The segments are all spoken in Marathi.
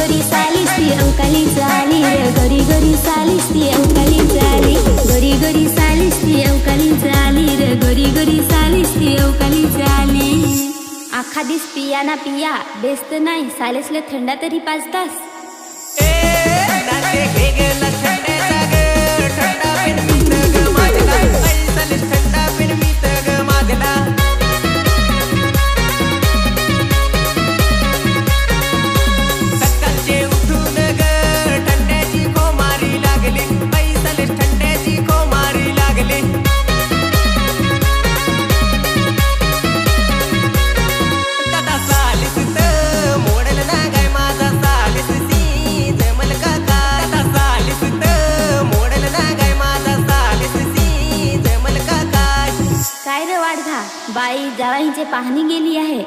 गोरी सालीस ती अंकाली झाली रे, गोरी गोरी सालीस ती अंकाली झाली, गोरी गोरी सालीस ती अंकाली झाली रे, गोरी गोरी सालीस ती अंकाली झाली. आखा दिस पिया ना पिया बेस्त नाही, सालेसले थंडा तरी 5 तास. बाई जावाईंचे पाहणी गेली आहे.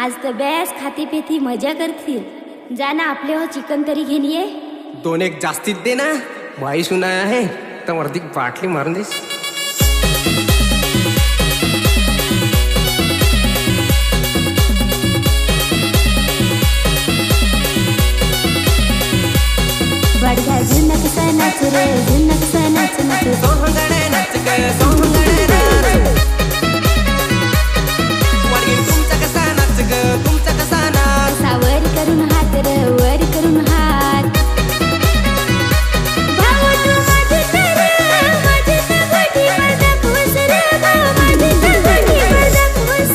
आज तर बॅस खाती पेती मजा करतील. जा ना आपले हो चिकन तरी घेऊन ये. 2-1 जास्तीत दे ना. बाई सुना आहे तर वरती बाटली मारून देस. बडगा झुनक सा नाच रे, झुनक सा नाच नाच, सोहंगडे नाच ग सोहंगडे नाच. तुमचा कसा नाच ग तुमचा कसा नाच. वर करून हात रे, वर करून हात. भाऊ तू माझे तर माझे तर गोठी माझा फुस रे, भाऊ माझे तर गोठी माझा फुस.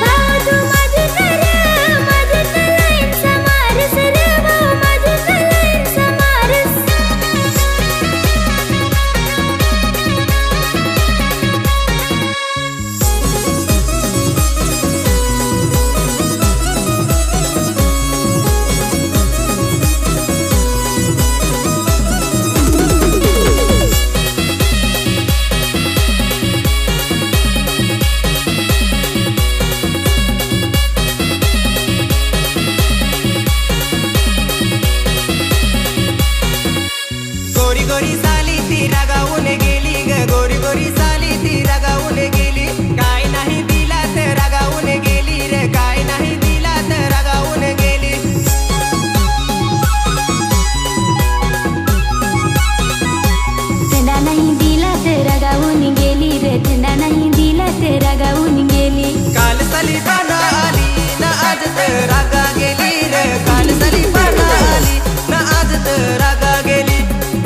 भाऊ तू माझे तर लाईन समारस रे, भाऊ माझे तर लाईन समारस. गोरी गोरी साली ती रागावून गेली ग, गोरी गोरी साली ती रागावून गेली. काय नाही दिला तर रागावून गेली रे, काय नाही दिला तर रागावून गेली. थंडा नाही दिला तर रागावून गेली रे, थंडा नाही दिला तर रागावून गेली. काल साली पाना आली ना आज तर रागा गेली रे, काल साली पाना आली ना आज तर रागा गेली.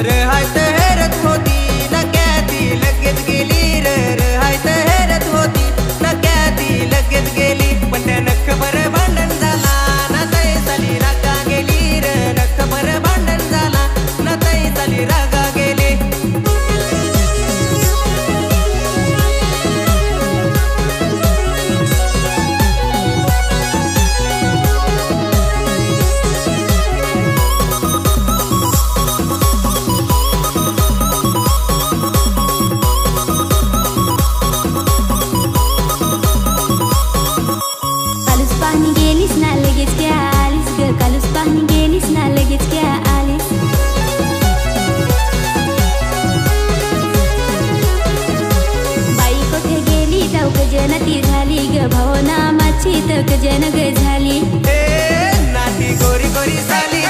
रहायत हेरत होती ना क्या ती लगेच गेली रे, रहायत हेरत होती ना क्या ती लगेच गेली. पण त्या नखभर भांडण झाला ना तै साली रागा गेली रे, नखभर भांडण झाला ना तै साली रागा गेली. कालूच पाहणी गेलीस ना लगेच क्या आलीस ग, कालूच पाहणी गेलीस ना लगेच क्या आलीस. बाई कोठे गेली जाऊ गजन ती झाली ग, भावना माझी तर गजन ग झाली. नाती गोरी गोरी साली